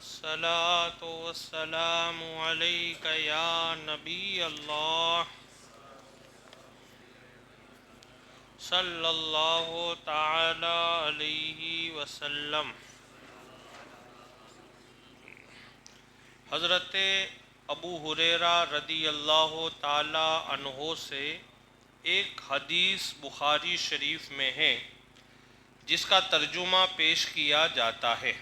الصلاة والسلام عليك يا نبي الله صلی اللہ تعالی علیہ وسلم۔ حضرت ابو ہریرہ رضی اللہ تعالی عنہ سے ایک حدیث بخاری شریف میں ہے جس کا ترجمہ پیش کیا جاتا ہے۔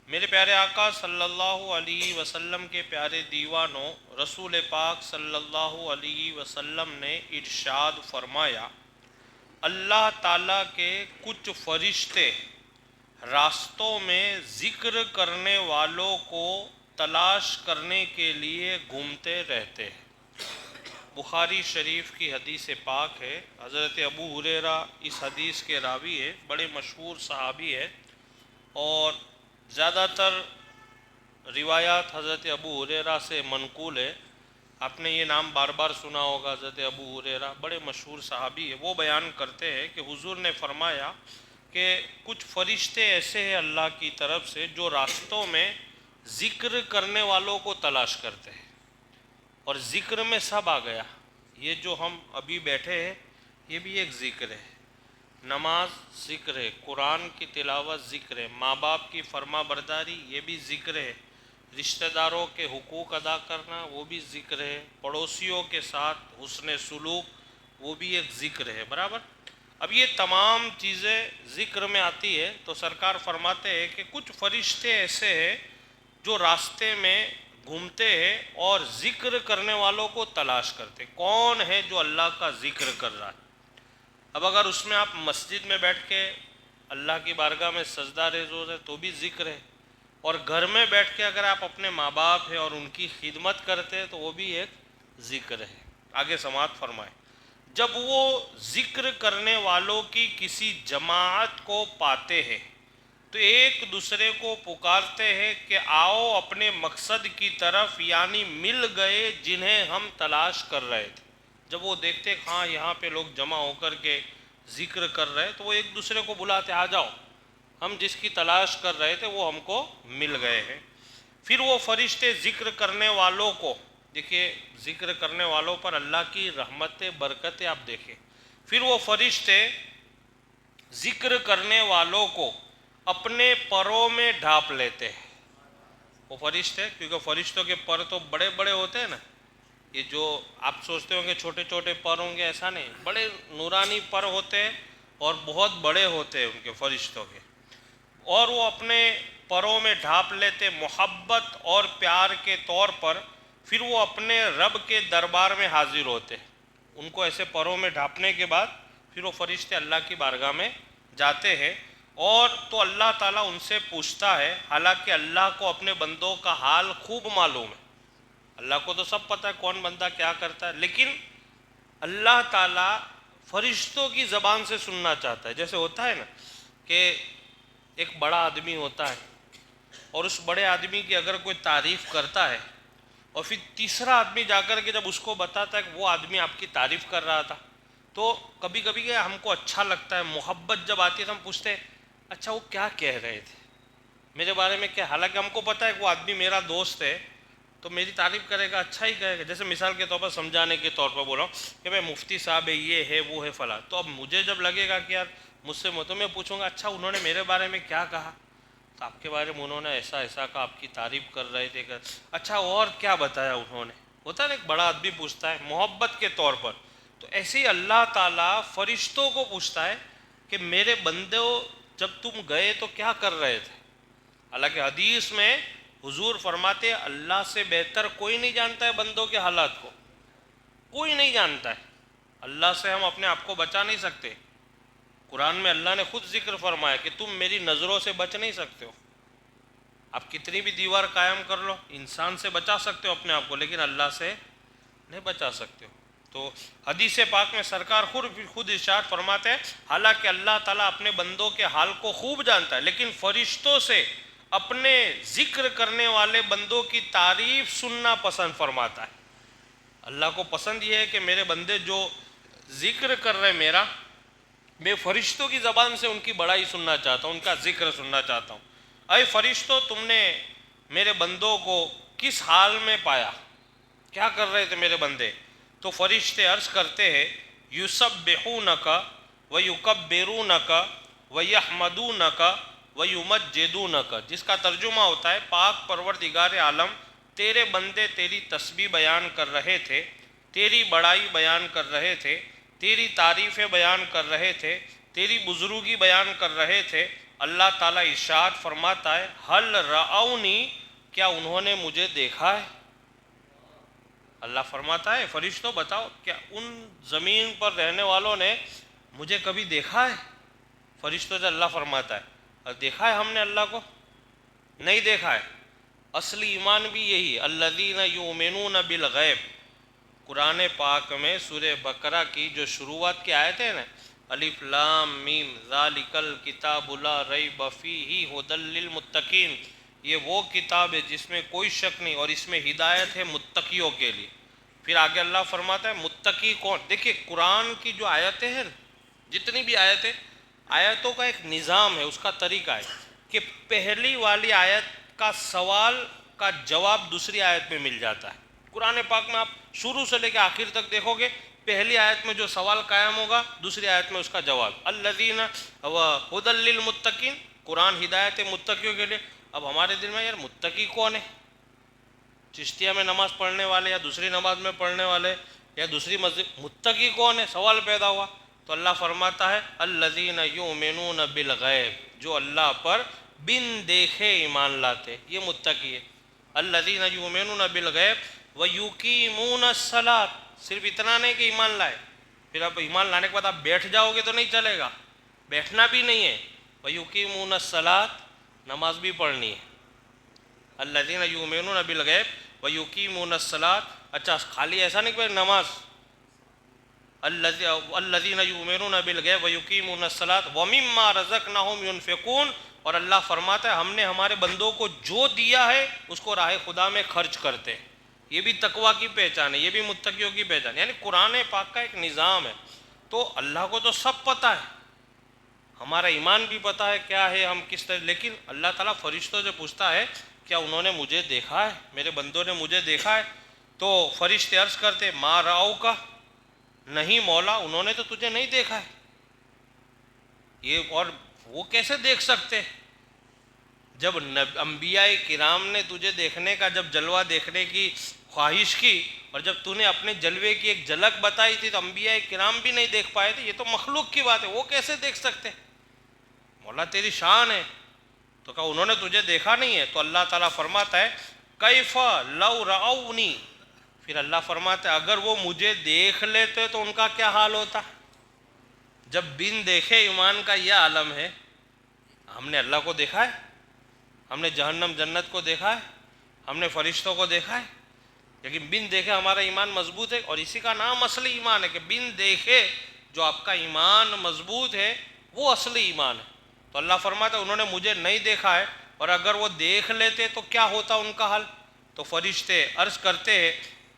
میرے پیارے آقا صلی اللہ علیہ وسلم کے پیارے دیوانوں، رسول پاک صلی اللہ علیہ وسلم نے ارشاد فرمایا، اللہ تعالیٰ کے کچھ فرشتے راستوں میں ذکر کرنے والوں کو تلاش کرنے کے لیے گھومتے رہتے ہیں۔ بخاری شریف کی حدیث پاک ہے۔ حضرت ابو ہریرہ اس حدیث کے راوی ہے، بڑے مشہور صحابی ہے، اور زیادہ تر روایات حضرت ابو ہریرہ سے منقول ہے۔ آپ نے یہ نام بار بار سنا ہوگا، حضرت ابو ہریرہ بڑے مشہور صحابی ہے۔ وہ بیان کرتے ہیں کہ حضور نے فرمایا کہ کچھ فرشتے ایسے ہیں اللہ کی طرف سے جو راستوں میں ذکر کرنے والوں کو تلاش کرتے ہیں، اور ذکر میں سب آ گیا۔ یہ جو ہم ابھی بیٹھے ہیں یہ بھی ایک ذکر ہے، نماز ذکر ہے، قرآن کی تلاوت ذکر ہے، ماں باپ کی فرما برداری یہ بھی ذکر ہے، رشتہ داروں کے حقوق ادا کرنا وہ بھی ذکر ہے، پڑوسیوں کے ساتھ حسن سلوک وہ بھی ایک ذکر ہے، برابر۔ اب یہ تمام چیزیں ذکر میں آتی ہے تو سرکار فرماتے ہیں کہ کچھ فرشتے ایسے ہیں جو راستے میں گھومتے ہیں اور ذکر کرنے والوں کو تلاش کرتے۔ کون ہے جو اللہ کا ذکر کر رہا ہے؟ اب اگر اس میں آپ مسجد میں بیٹھ کے اللہ کی بارگاہ میں سجدہ ریز ہو رہے تو بھی ذکر ہے، اور گھر میں بیٹھ کے اگر آپ اپنے ماں باپ ہیں اور ان کی خدمت کرتے تو وہ بھی ایک ذکر ہے۔ آگے سماعت فرمائے، جب وہ ذکر کرنے والوں کی کسی جماعت کو پاتے ہیں تو ایک دوسرے کو پکارتے ہیں کہ آؤ اپنے مقصد کی طرف، یعنی مل گئے جنہیں ہم تلاش کر رہے تھے۔ جب وہ دیکھتے کہ ہاں یہاں پہ لوگ جمع ہو کر کے ذکر کر رہے تو وہ ایک دوسرے کو بلاتے، آ جاؤ، ہم جس کی تلاش کر رہے تھے وہ ہم کو مل گئے ہیں۔ پھر وہ فرشتے ذکر کرنے والوں کو، دیکھیے ذکر کرنے والوں پر اللہ کی رحمتیں برکتیں آپ دیکھیں، پھر وہ فرشتے ذکر کرنے والوں کو اپنے پروں میں ڈھانپ لیتے ہیں۔ وہ فرشتے، کیونکہ فرشتوں کے پر تو بڑے بڑے ہوتے ہیں نا، یہ جو آپ سوچتے ہوں گے چھوٹے چھوٹے پر ہوں گے، ایسا نہیں، بڑے نورانی پر ہوتے ہیں اور بہت بڑے ہوتے ہیں ان کے فرشتوں کے، اور وہ اپنے پروں میں ڈھانپ لیتے محبت اور پیار کے طور پر۔ پھر وہ اپنے رب کے دربار میں حاضر ہوتے، ان کو ایسے پروں میں ڈھانپنے کے بعد پھر وہ فرشتے اللہ کی بارگاہ میں جاتے ہیں، اور تو اللہ تعالیٰ ان سے پوچھتا ہے، حالانکہ اللہ کو اپنے بندوں کا حال خوب معلوم ہے، اللہ کو تو سب پتہ ہے کون بندہ کیا کرتا ہے، لیکن اللہ تعالیٰ فرشتوں کی زبان سے سننا چاہتا ہے۔ جیسے ہوتا ہے نا کہ ایک بڑا آدمی ہوتا ہے اور اس بڑے آدمی کی اگر کوئی تعریف کرتا ہے اور پھر تیسرا آدمی جا کر کے جب اس کو بتاتا ہے کہ وہ آدمی آپ کی تعریف کر رہا تھا، تو کبھی کبھی کہ ہم کو اچھا لگتا ہے، محبت جب آتی ہے تو ہم پوچھتے ہیں اچھا وہ کیا کہہ رہے تھے میرے بارے میں، کیا، حالانکہ ہم کو پتہ ہے کہ وہ آدمی میرا دوست ہے تو میری تعریف کرے گا، اچھا ہی کہے گا۔ جیسے مثال کے طور پر سمجھانے کے طور پر بول رہا ہوں کہ میں مفتی صاحب ہے، یہ ہے وہ ہے فلاں، تو اب مجھے جب لگے گا کہ یار مجھ سے تو میں پوچھوں گا اچھا انہوں نے میرے بارے میں کیا کہا، تو آپ کے بارے میں انہوں نے ایسا ایسا کہا، آپ کی تعریف کر رہے تھے، اچھا اور کیا بتایا انہوں نے، ہوتا ہے نا ایک بڑا آدمی پوچھتا ہے محبت کے طور پر۔ تو ایسے ہی اللہ تعالیٰ فرشتوں کو پوچھتا ہے کہ میرے بندوں جب تم گئے تو کیا کر رہے تھے۔ حالانکہ حدیث میں حضور فرماتے اللہ سے بہتر کوئی نہیں جانتا ہے بندوں کے حالات کو، کوئی نہیں جانتا ہے، اللہ سے ہم اپنے آپ کو بچا نہیں سکتے۔ قرآن میں اللہ نے خود ذکر فرمایا کہ تم میری نظروں سے بچ نہیں سکتے ہو، آپ کتنی بھی دیوار قائم کر لو، انسان سے بچا سکتے ہو اپنے آپ کو لیکن اللہ سے نہیں بچا سکتے ہو۔ تو حدیث پاک میں سرکار خود ارشاد فرماتے ہیں حالانکہ اللہ تعالیٰ اپنے بندوں کے حال کو خوب جانتا ہے، لیکن فرشتوں سے اپنے ذکر کرنے والے بندوں کی تعریف سننا پسند فرماتا ہے۔ اللہ کو پسند یہ ہے کہ میرے بندے جو ذکر کر رہے میرا، میں فرشتوں کی زبان سے ان کی بڑائی سننا چاہتا ہوں، ان کا ذکر سننا چاہتا ہوں۔ اے فرشتوں تم نے میرے بندوں کو کس حال میں پایا، کیا کر رہے تھے میرے بندے؟ تو فرشتے عرض کرتے ہیں یسبحونک ویکبرونک ویحمدونک ویمجدونک، جس کا ترجمہ ہوتا ہے پاک پروردگار عالم تیرے بندے تیری تسبیح بیان کر رہے تھے، تیری بڑائی بیان کر رہے تھے، تیری تعریفیں بیان کر رہے تھے، تیری بزرگی بیان کر رہے تھے۔ اللہ تعالیٰ ارشاد فرماتا ہے ہل رعونی، کیا انہوں نے مجھے دیکھا ہے؟ اللہ فرماتا ہے فرشتوں بتاؤ کیا ان زمین پر رہنے والوں نے مجھے کبھی دیکھا ہے؟ فرشتوں سے اللہ فرماتا ہے اور دیکھا ہے ہم نے اللہ کو؟ نہیں دیکھا ہے۔ اصلی ایمان بھی یہی الذین یؤمنون بالغیب، قرآن پاک میں سورہ بقرہ کی جو شروعات کی آیتیں ہیں نا، الف لام میم ذالک الکتاب لا ریب فیہ ھدی للمتقین، یہ وہ کتاب ہے جس میں کوئی شک نہیں اور اس میں ہدایت ہے متقیوں کے لیے۔ پھر آگے اللہ فرماتا ہے متقی کون؟ دیکھیے قرآن کی جو آیتیں ہیں، جتنی بھی آیتیں، آیتوں کا ایک نظام ہے، اس کا طریقہ ہے کہ پہلی والی آیت کا سوال کا جواب دوسری آیت میں مل جاتا ہے۔ قرآن پاک میں آپ شروع سے لے کے آخر تک دیکھو گے، پہلی آیت میں جو سوال قائم ہوگا دوسری آیت میں اس کا جواب۔ الذین ھدی للمتقین، قرآن ہدایت ہے متقیوں کے لیے۔ اب ہمارے دل میں یار متقی کون ہے؟ چشتیہ میں نماز پڑھنے والے یا دوسری نماز میں پڑھنے والے یا دوسری مسجد، متقی کون ہے؟ سوال پیدا ہوا۔ تو اللہ فرماتا ہے الذین یؤمنون بالغیب، جو اللہ پر بن دیکھے ایمان لاتے، یہ متقی ہے۔ الذین یؤمنون بالغیب ویقیمون الصلاۃ، صرف اتنا نہیں کہ ایمان لائے، پھر اب ایمان لانے کے بعد آپ بیٹھ جاؤ گے تو نہیں چلے گا، بیٹھنا بھی نہیں ہے، ویقیمون الصلاۃ، نماز بھی پڑھنی ہے۔ الذین یؤمنون بالغیب ویقیمون الصلاۃ، اچھا خالی ایسا نہیں کہ نماز، الذین یؤمنون بالغیب ویقیمون الصلاۃ ومما رزقناہم ینفقون، اور اللہ فرماتا ہے ہم نے ہمارے بندوں کو جو دیا ہے اس کو راہ خدا میں خرچ کرتے ہیں۔ یہ بھی تقویٰ کی پہچان ہے، یہ بھی متقیوں کی پہچان ہے، یعنی قرآن پاک کا ایک نظام ہے۔ تو اللہ کو تو سب پتہ ہے، ہمارا ایمان بھی پتہ ہے کیا ہے، ہم کس طرح، لیکن اللہ تعالیٰ فرشتوں سے پوچھتا ہے کیا انہوں نے مجھے دیکھا ہے، میرے بندوں نے مجھے دیکھا ہے؟ تو فرشتے عرض کرتے ما رأوکا، نہیں مولا انہوں نے تو تجھے نہیں دیکھا ہے۔ یہ اور وہ کیسے دیکھ سکتے؟ جب انبیاء کرام نے تجھے دیکھنے کا جب جلوہ دیکھنے کی خواہش کی اور جب تو نے اپنے جلوے کی ایک جھلک بتائی تھی تو انبیاء کرام بھی نہیں دیکھ پائے تھے، یہ تو مخلوق کی بات ہے، وہ کیسے دیکھ سکتے؟ مولا تیری شان ہے۔ تو کہا انہوں نے تجھے دیکھا نہیں ہے؟ تو اللہ تعالیٰ فرماتا ہے کیف لو رعونی، پھر اللہ فرماتا ہے اگر وہ مجھے دیکھ لیتے تو ان کا کیا حال ہوتا؟ جب بن دیکھے ایمان کا یہ عالم ہے، ہم نے اللہ کو دیکھا ہے، ہم نے جہنم جنت کو دیکھا ہے، ہم نے فرشتوں کو دیکھا ہے، لیکن بن دیکھے ہمارا ایمان مضبوط ہے، اور اسی کا نام اصلی ایمان ہے کہ بن دیکھے جو آپ کا ایمان مضبوط ہے وہ اصلی ایمان ہے۔ تو اللہ فرماتا ہے انہوں نے مجھے نہیں دیکھا ہے، اور اگر وہ دیکھ لیتے تو کیا ہوتا ان کا حال؟ تو فرشتے عرض کرتے ہیں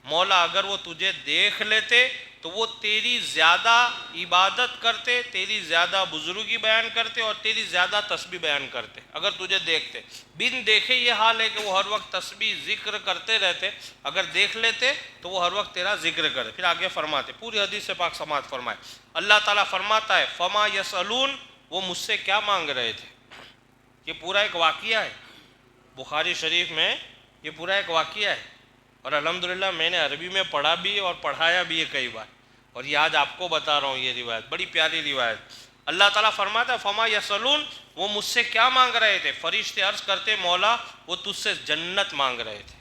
مولا اگر وہ تجھے دیکھ لیتے تو وہ تیری زیادہ عبادت کرتے، تیری زیادہ بزرگی بیان کرتے اور تیری زیادہ تسبیح بیان کرتے اگر تجھے دیکھتے۔ بن دیکھے یہ حال ہے کہ وہ ہر وقت تسبیح ذکر کرتے رہتے، اگر دیکھ لیتے تو وہ ہر وقت تیرا ذکر کرتے۔ پھر آگے فرماتے، پوری حدیث سے پاک سماعت فرمائے، اللہ تعالیٰ فرماتا ہے فما یسألون، وہ مجھ سے کیا مانگ رہے تھے؟ یہ پورا ایک واقعہ ہے، بخاری شریف میں یہ پورا ایک واقعہ ہے، اور الحمدللہ میں نے عربی میں پڑھا بھی اور پڑھایا بھی ہے کئی بار، اور یہ آج آپ کو بتا رہا ہوں یہ روایت، بڑی پیاری روایت۔ اللہ تعالیٰ فرماتا ہے فما یسألون، وہ مجھ سے کیا مانگ رہے تھے؟ فرشتے عرض کرتے مولا وہ تجھ سے جنت مانگ رہے تھے۔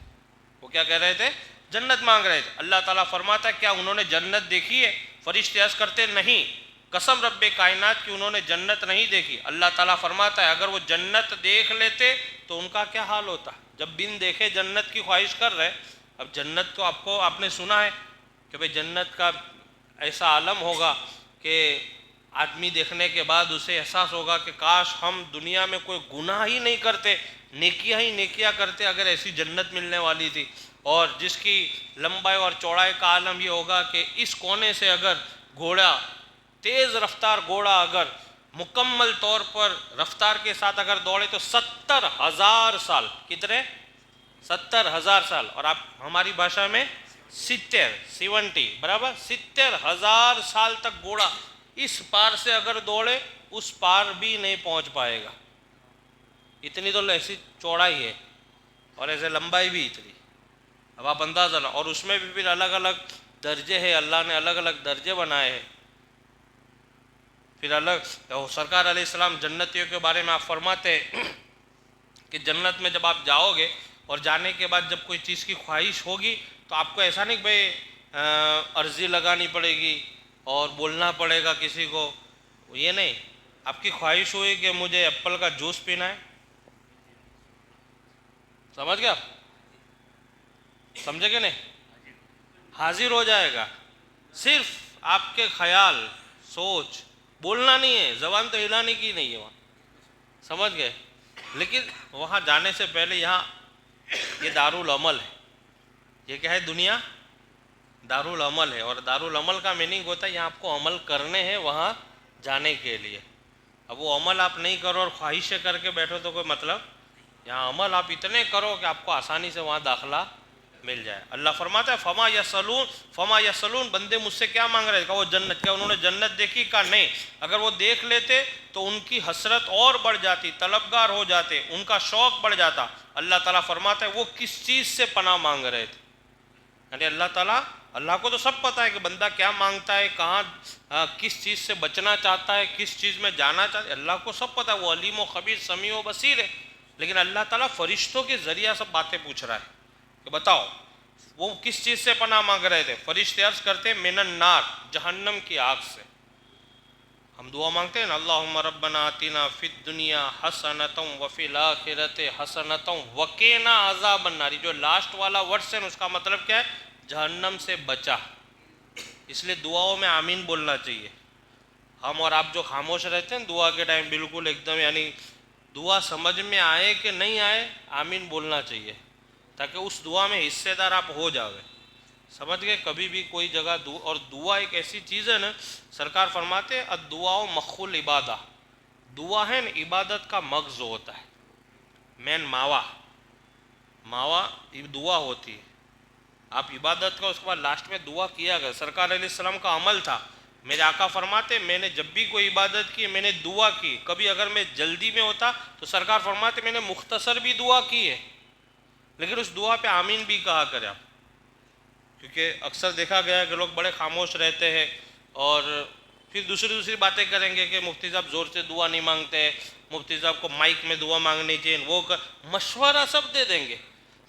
وہ کیا کہہ رہے تھے؟ جنت مانگ رہے تھے۔ اللہ تعالیٰ فرماتا ہے کیا انہوں نے جنت دیکھی ہے؟ فرشتے عرض کرتے نہیں، قسم رب کائنات کی انہوں نے جنت نہیں دیکھی۔ اللہ تعالیٰ فرماتا ہے اگر وہ جنت دیکھ لیتے تو ان کا کیا حال ہوتا؟ جب بن دیکھے جنت کی خواہش کر رہے، اب جنت تو آپ نے سنا ہے کہ بھئی جنت کا ایسا عالم ہوگا کہ آدمی دیکھنے کے بعد اسے احساس ہوگا کہ کاش ہم دنیا میں کوئی گناہ ہی نہیں کرتے، نیکیاں ہی نیکیاں کرتے اگر ایسی جنت ملنے والی تھی، اور جس کی لمبائی اور چوڑائی کا عالم یہ ہوگا کہ اس کونے سے اگر گھوڑا، تیز رفتار گھوڑا اگر مکمل طور پر رفتار کے ساتھ اگر دوڑے تو 70,000 سال. کتنے؟ 70,000 سال. اور آپ ہماری بھاشا میں 70 برابر 70,000 سال تک گھوڑا اس پار سے اگر دوڑے اس پار بھی نہیں پہنچ پائے گا. اتنی تو ایسی چوڑائی ہے اور ایسے لمبائی بھی اتنی. اب آپ اندازہ لو. اور اس میں بھی پھر الگ الگ درجے ہیں، اللہ نے الگ الگ درجے بنائے ہیں. پھر الگ سرکار علیہ السلام جنتیوں کے بارے میں آپ فرماتے ہیں کہ جنت میں جب آپ جاؤ گے اور جانے کے بعد جب کوئی چیز کی خواہش ہوگی تو آپ کو ایسا نہیں کہ بھائی عرضی لگانی پڑے گی اور بولنا پڑے گا کسی کو. یہ نہیں، آپ کی خواہش ہوئی کہ مجھے ایپل کا جوس پینا ہے، سمجھ گیا؟ سمجھے کہ نہیں؟ حاضر ہو جائے گا. صرف آپ کے خیال، سوچ، بولنا نہیں ہے، زبان تو ہلانے کی نہیں ہے وہاں، سمجھ گئے؟ لیکن وہاں جانے سے پہلے یہاں یہ دارالعمل ہے. یہ کیا ہے؟ دنیا دارالعمل ہے. اور دارالعمل کا میننگ ہوتا ہے یہاں آپ کو عمل کرنے ہیں وہاں جانے کے لیے. اب وہ عمل آپ نہیں کرو اور خواہشیں کر کے بیٹھو تو کوئی مطلب. یہاں عمل آپ اتنے کرو کہ آپ کو آسانی سے وہاں داخلہ مل جائے. اللہ فرماتا ہے فما یسلون بندے مجھ سے کیا مانگ رہے؟ کہ وہ جنت. کیا انہوں نے جنت دیکھی؟ کا نہیں. اگر وہ دیکھ لیتے تو ان کی حسرت اور بڑھ جاتی، طلبگار ہو جاتے، ان کا شوق بڑھ جاتا. اللہ تعالیٰ فرماتا ہے وہ کس چیز سے پناہ مانگ رہے تھے. یعنی اللہ کو تو سب پتہ ہے کہ بندہ کیا مانگتا ہے، کہاں کس چیز سے بچنا چاہتا ہے، کس چیز میں جانا چاہتا ہے. اللہ کو سب پتہ ہے، وہ علیم و خبیر، سمیع و بصیر ہے. لیکن اللہ تعالیٰ فرشتوں کے ذریعہ سب باتیں پوچھ رہا ہے کہ بتاؤ وہ کس چیز سے پناہ مانگ رہے تھے. فرشتے عرض کرتے من النار، جہنم کی آگ سے. ہم دعا مانگتے ہیں نا، اللہم ربنا آتنا فی الدنیا حسنۃ وفی الآخرۃ حسنۃ وقنا عذاب النار. جو لاسٹ والا ورڈ ہے اس کا مطلب کیا ہے؟ جہنم سے بچا. اس لیے دعاؤں میں آمین بولنا چاہیے. ہم اور آپ جو خاموش رہتے ہیں دعا کے ٹائم بالکل ایک دم، یعنی دعا سمجھ میں آئے کہ نہیں آئے آمین بولنا چاہیے تاکہ اس دعا میں حصے دار آپ ہو جاوے. سمجھ گئے؟ کبھی بھی کوئی جگہ اور دعا ایک ایسی چیز ہے نا، سرکار فرماتے الدعاء مخ العبادہ. دعا ہے نا عبادت کا مغز ہوتا ہے، مین ماوا دعا ہوتی ہے. آپ عبادت کا اس کے بعد لاسٹ میں دعا کیا گیا. سرکار علیہ السلام کا عمل تھا. میرے آقا فرماتے میں نے جب بھی کوئی عبادت کی میں نے دعا کی. کبھی اگر میں جلدی میں ہوتا تو سرکار فرماتے میں نے مختصر بھی دعا کی ہے لیکن اس دعا پہ آمین بھی کہا کرے آپ. کیونکہ اکثر دیکھا گیا ہے کہ لوگ بڑے خاموش رہتے ہیں اور پھر دوسری باتیں کریں گے کہ مفتی صاحب زور سے دعا نہیں مانگتے، مفتی صاحب کو مائک میں دعا مانگنی چاہیے، وہ مشورہ سب دے دیں گے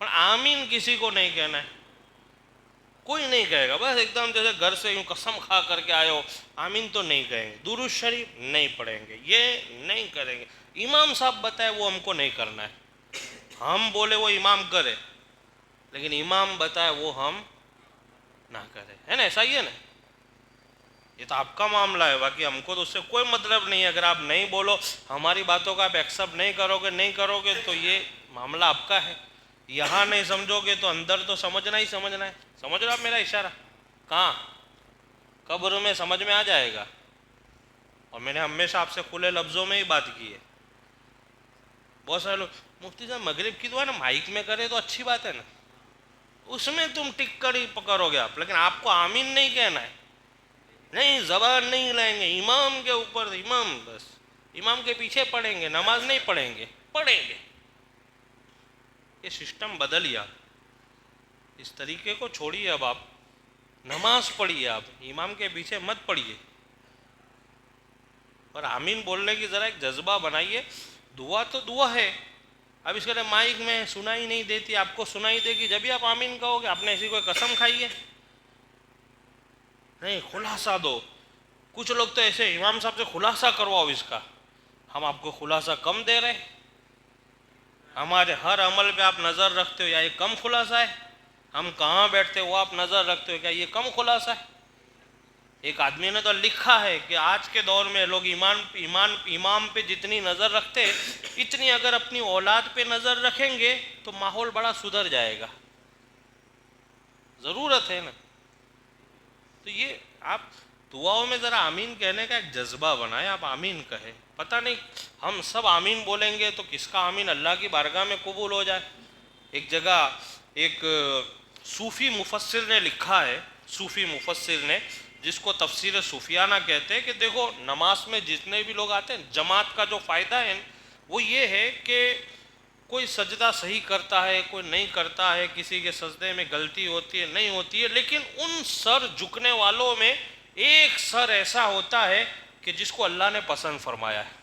پر آمین کسی کو نہیں کہنا ہے. کوئی نہیں کہے گا. بس ایک دم جیسے گھر سے یوں قسم کھا کر کے آئے ہو، آمین تو نہیں کہیں گے، درود شریف نہیں پڑھیں گے، یہ نہیں کریں گے. امام صاحب بتائے وہ ہم کو نہیں کرنا ہے. ہم بولے وہ امام کرے لیکن امام بتائے وہ ہم نہ کرے. ہے نا؟ ایسا ہی ہے نا. یہ تو آپ کا معاملہ ہے، باقی ہم کو تو اس سے کوئی مطلب نہیں ہے. اگر آپ نہیں بولو، ہماری باتوں کا آپ ایکسیپٹ نہیں کرو گے تو یہ معاملہ آپ کا ہے. یہاں نہیں سمجھو گے تو اندر تو سمجھنا ہی سمجھنا ہے. سمجھ رہے آپ میرا اشارہ؟ کہاں؟ قبر میں سمجھ میں آ جائے گا. اور میں نے ہمیشہ آپ سے کھلے لفظوں میں ہی بات کی ہے. بہت سارے لوگ مفتی صاحب مغرب کی دعا نا مائک میں کرے تو اچھی بات ہے نا، اس میں تم ٹک کر ہی پکڑو گے آپ، لیکن آپ کو آمین نہیں کہنا ہے. نہیں، زبان نہیں لائیں گے امام کے اوپر. امام بس امام کے پیچھے پڑھیں گے، نماز نہیں پڑھیں گے. یہ سسٹم بدلیا، اس طریقے کو چھوڑیے. اب آپ نماز پڑھیے، آپ امام کے پیچھے مت پڑھیے اور آمین بولنے کی ذرا ایک جذبہ بنائیے. دعا تو دعا ہے. اب اس کے لیے مائک میں سنائی نہیں دیتی، آپ کو سنائی دے گی جب بھی آپ آمین کہو گے. آپ نے ایسی کوئی قسم کھائی ہے؟ نہیں، خلاصہ دو. کچھ لوگ تو ایسے امام صاحب سے خلاصہ کرواؤ اس کا. ہم آپ کو خلاصہ کم دے رہے ہیں. ہمارے ہر عمل پہ آپ نظر رکھتے ہو یا یہ کم خلاصہ ہے؟ ہم کہاں بیٹھتے وہ آپ نظر رکھتے ہو، کیا یہ کم خلاصہ ہے؟ ایک آدمی نے تو لکھا ہے کہ آج کے دور میں لوگ امام پہ جتنی نظر رکھتے اتنی اگر اپنی اولاد پہ نظر رکھیں گے تو ماحول بڑا سدھر جائے گا. ضرورت ہے نا. تو یہ آپ دعاؤں میں ذرا آمین کہنے کا ایک جذبہ بنائے. آپ آمین کہیں. پتہ نہیں ہم سب آمین بولیں گے تو کس کا آمین اللہ کی بارگاہ میں قبول ہو جائے. ایک جگہ ایک صوفی مفسر نے لکھا ہے، صوفی مفسر نے، جس کو تفسیر صوفیانہ کہتے ہیں، کہ دیکھو نماز میں جتنے بھی لوگ آتے ہیں، جماعت کا جو فائدہ ہے وہ یہ ہے کہ کوئی سجدہ صحیح کرتا ہے، کوئی نہیں کرتا ہے، کسی کے سجدے میں غلطی ہوتی ہے نہیں ہوتی ہے، لیکن ان سر جھکنے والوں میں ایک سر ایسا ہوتا ہے کہ جس کو اللہ نے پسند فرمایا ہے.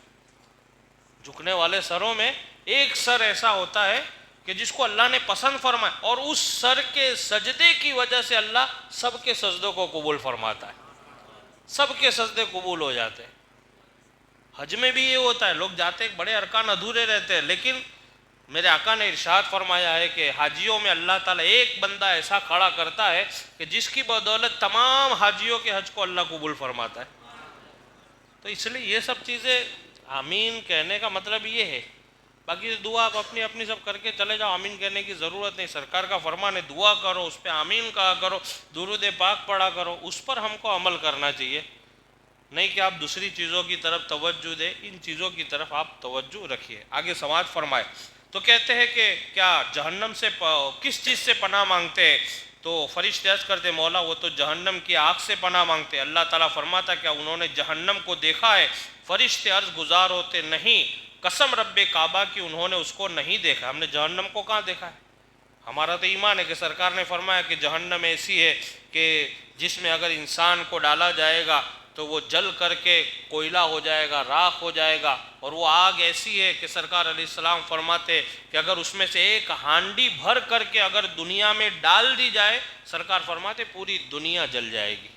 جھکنے والے سروں میں ایک سر ایسا ہوتا ہے کہ جس کو اللہ نے پسند فرمایا، اور اس سر کے سجدے کی وجہ سے اللہ سب کے سجدوں کو قبول فرماتا ہے. سب کے سجدے قبول ہو جاتے ہیں. حج میں بھی یہ ہوتا ہے، لوگ جاتے ہیں بڑے ارکان ادھورے رہتے ہیں، لیکن میرے آقا نے ارشاد فرمایا ہے کہ حاجیوں میں اللہ تعالیٰ ایک بندہ ایسا کھڑا کرتا ہے کہ جس کی بدولت تمام حاجیوں کے حج کو اللہ قبول فرماتا ہے. تو اس لیے یہ سب چیزیں، آمین کہنے کا مطلب یہ ہے. باقی دعا آپ اپنی اپنی سب کر کے چلے جاؤ، آمین کہنے کی ضرورت نہیں. سرکار کا فرمان ہے دعا کرو، اس پہ آمین کہا کرو، درود پاک پڑھا کرو. اس پر ہم کو عمل کرنا چاہیے، نہیں کہ آپ دوسری چیزوں کی طرف توجہ دیں. ان چیزوں کی طرف آپ توجہ رکھیے. آگے سماعت فرمائے تو کہتے ہیں کہ کیا جہنم سے کس چیز سے پناہ مانگتے ہیں؟ تو فرشتے عرض کرتے مولا وہ تو جہنم کی آگ سے پناہ مانگتے. اللہ تعالیٰ فرماتا کیا انہوں نے جہنم کو دیکھا ہے؟ فرشتے عرض گزار ہوتے نہیں، قسم رب کعبہ کی انہوں نے اس کو نہیں دیکھا. ہم نے جہنم کو کہاں دیکھا ہے؟ ہمارا تو ایمان ہے کہ سرکار نے فرمایا کہ جہنم ایسی ہے کہ جس میں اگر انسان کو ڈالا جائے گا تو وہ جل کر کے کوئلہ ہو جائے گا، راکھ ہو جائے گا. اور وہ آگ ایسی ہے کہ سرکار علیہ السلام فرماتے کہ اگر اس میں سے ایک ہانڈی بھر کر کے اگر دنیا میں ڈال دی جائے، سرکار فرماتے پوری دنیا جل جائے گی.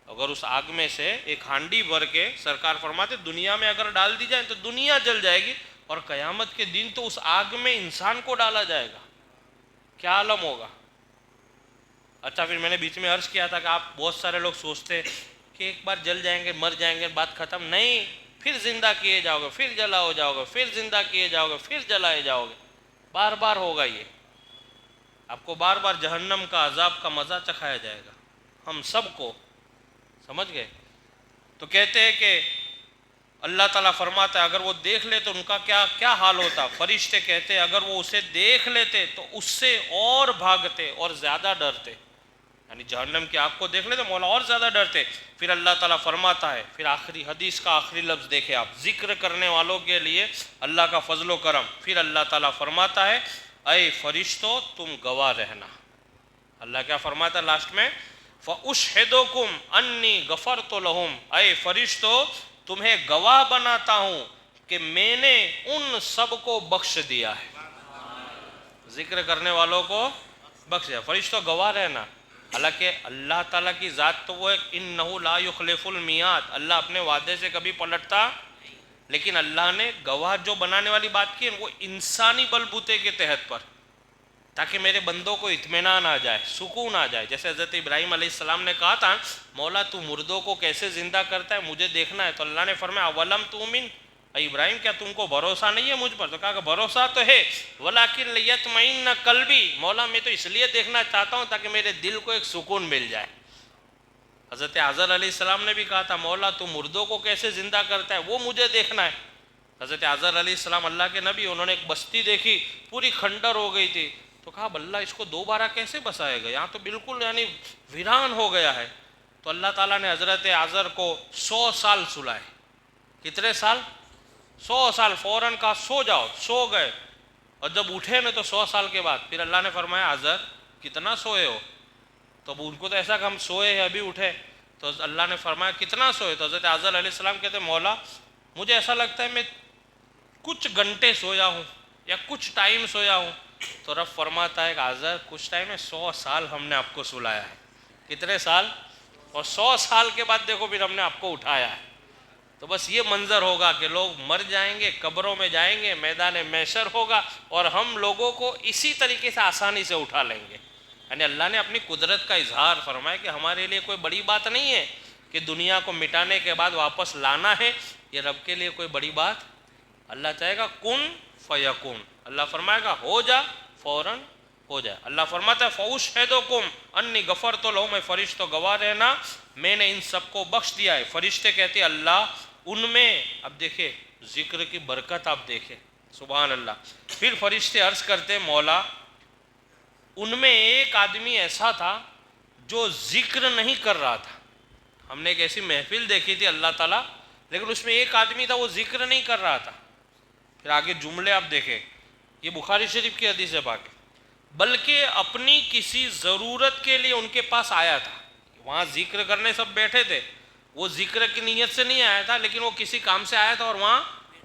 اگر اس آگ میں سے ایک ہانڈی بھر کے سرکار فرماتے دنیا میں اگر ڈال دی جائے تو دنیا جل جائے گی. اور قیامت کے دن تو اس آگ میں انسان کو ڈالا جائے گا، کیا عالم ہوگا. اچھا پھر میں نے بیچ میں عرض کیا تھا کہ آپ بہت سارے لوگ سوچتے کہ ایک بار جل جائیں گے، مر جائیں گے، بات ختم. نہیں، پھر زندہ کیے جاؤ گے، پھر جلا ہو جاؤ گے، پھر زندہ کیے جاؤ گے، پھر جلائے جاؤ گے. بار بار ہوگا یہ. آپ کو بار بار جہنم کا عذاب کا مزہ چکھایا جائے گا، ہم سب کو. سمجھ گئے؟ تو کہتے ہیں کہ اللہ تعالیٰ فرماتا ہے اگر وہ دیکھ لے تو ان کا کیا حال ہوتا. فرشتے کہتے ہیں اگر وہ اسے دیکھ لیتے تو اس سے اور بھاگتے اور زیادہ ڈرتے. یعنی جہنم کی آگ کو دیکھ لیتے مولا اور زیادہ ڈرتے. پھر اللہ تعالیٰ فرماتا ہے، پھر آخری حدیث کا آخری لفظ دیکھیں آپ، ذکر کرنے والوں کے لیے اللہ کا فضل و کرم. پھر اللہ تعالیٰ فرماتا ہے اے فرشتو تم گواہ رہنا. اللہ کیا فرماتا ہے لاسٹ میں؟ فَأُشْهِدُكُمْ أَنِّي غَفَرْتُ لَهُمْ. اے فرشتو تمہیں گواہ بناتا ہوں کہ میں نے ان سب کو بخش دیا ہے. ذکر کرنے والوں کو بخش دیا. فرشتوں گواہ رہنا. حالانکہ اللہ تعالیٰ کی ذات تو وہ ہے انہ لا یخلف المیعاد، اللہ اپنے وعدے سے کبھی پلٹتا، لیکن اللہ نے گواہ جو بنانے والی بات کی وہ انسانی بلبوتے کے تحت پر، تاکہ میرے بندوں کو اطمینان آ جائے، سکون آ جائے. جیسے حضرت ابراہیم علیہ السلام نے کہا تھا مولا تو مردوں کو کیسے زندہ کرتا ہے، مجھے دیکھنا ہے. تو اللہ نے فرمایا اولم تؤمن، اے ابراہیم کیا تم کو بھروسہ نہیں ہے مجھ پر؟ تو کہا کہ بھروسہ تو ہے، ولیکن لیطمئن قلبی، مولا میں تو اس لیے دیکھنا چاہتا ہوں تاکہ میرے دل کو ایک سکون مل جائے. حضرت عزر علیہ السلام نے بھی کہا تھا مولا تو مردوں کو کیسے زندہ کرتا ہے، وہ مجھے دیکھنا ہے. حضرت عزر علیہ السلام اللہ کے نبی، انہوں نے ایک بستی دیکھی پوری کھنڈر ہو گئی تھی. تو کہا اللہ اس کو دوبارہ کیسے بسائے گا، یہاں تو بالکل یعنی ویران ہو گیا ہے. تو اللہ تعالیٰ نے حضرت عزر کو 100 سال سلائے. کتنے سال؟ 100 سال. فوراً کہا سو جاؤ، سو گئے. اور جب اٹھے نا تو 100 سال کے بعد پھر اللہ نے فرمایا عزر کتنا سوئے ہو؟ تو اب ان کو تو ایسا کہ ہم سوئے ہیں ابھی اٹھے. تو اللہ نے فرمایا کتنا سوئے؟ تو حضرت عزر علیہ السلام کہتے مولا مجھے ایسا لگتا ہے میں کچھ گھنٹے سویا ہوں یا کچھ ٹائم سویا ہوں. تو رب فرماتا ہے کہ عزر کچھ ٹائم ہے، 100 سال ہم نے آپ کو سلایا ہے. کتنے سال؟ اور 100 سال کے بعد دیکھو پھر ہم نے آپ کو اٹھایا ہے. تو بس یہ منظر ہوگا کہ لوگ مر جائیں گے، قبروں میں جائیں گے، میدان محشر ہوگا اور ہم لوگوں کو اسی طریقے سے آسانی سے اٹھا لیں گے. یعنی اللہ نے اپنی قدرت کا اظہار فرمایا کہ ہمارے لیے کوئی بڑی بات نہیں ہے کہ دنیا کو مٹانے کے بعد واپس لانا ہے. یہ رب کے لیے کوئی بڑی بات، اللہ چاہے گا کن فیکون، اللہ فرمائے گا ہو جا، فوراً ہو جائے۔ اللہ فرماتا ہے فَأُشْهِدُكُمْ أَنِّي غَفَرْتُ لَهُم، میں فرشتوں گواہ رہنا میں نے ان سب کو بخش دیا ہے۔ فرشتے کہتے ہیں اللہ ان میں، اب دیکھیں ذکر کی برکت، آپ دیکھیں سبحان اللہ۔ پھر فرشتے عرض کرتے مولا ان میں ایک آدمی ایسا تھا جو ذکر نہیں کر رہا تھا۔ ہم نے ایک ایسی محفل دیکھی تھی اللہ تعالیٰ، لیکن اس میں ایک آدمی تھا وہ ذکر نہیں کر رہا تھا۔ پھر آگے جملے آپ دیکھیں، یہ بخاری شریف کی حدیث ہے پاک، بلکہ اپنی کسی ضرورت کے لیے ان کے پاس آیا تھا۔ وہاں ذکر کرنے سب بیٹھے تھے، وہ ذکر کی نیت سے نہیں آیا تھا، لیکن وہ کسی کام سے آیا تھا اور وہاں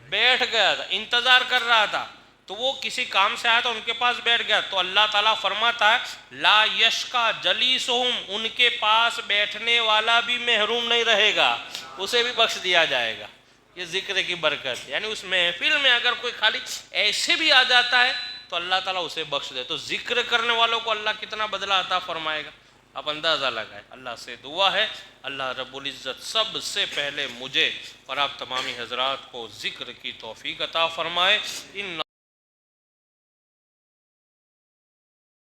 بیٹھ گیا تھا، انتظار کر رہا تھا، تو وہ کسی کام سے آیا تھا ان کے پاس بیٹھ گیا۔ تو اللہ تعالیٰ فرماتا ہے لا یشقا جلیسہم، ان کے پاس بیٹھنے والا بھی محروم نہیں رہے گا، اسے بھی بخش دیا جائے گا۔ یہ ذکر کی برکت، یعنی اس محفل میں اگر کوئی خالی ایسے بھی آ جاتا ہے تو اللہ تعالیٰ اسے بخش دے۔ تو ذکر کرنے والوں کو اللہ کتنا بدلہ عطا فرمائے گا، آپ اندازہ لگائیں۔ اللہ سے دعا ہے اللہ رب العزت سب سے پہلے مجھے اور آپ تمامی حضرات کو ذکر کی توفیق عطا فرمائے۔ ان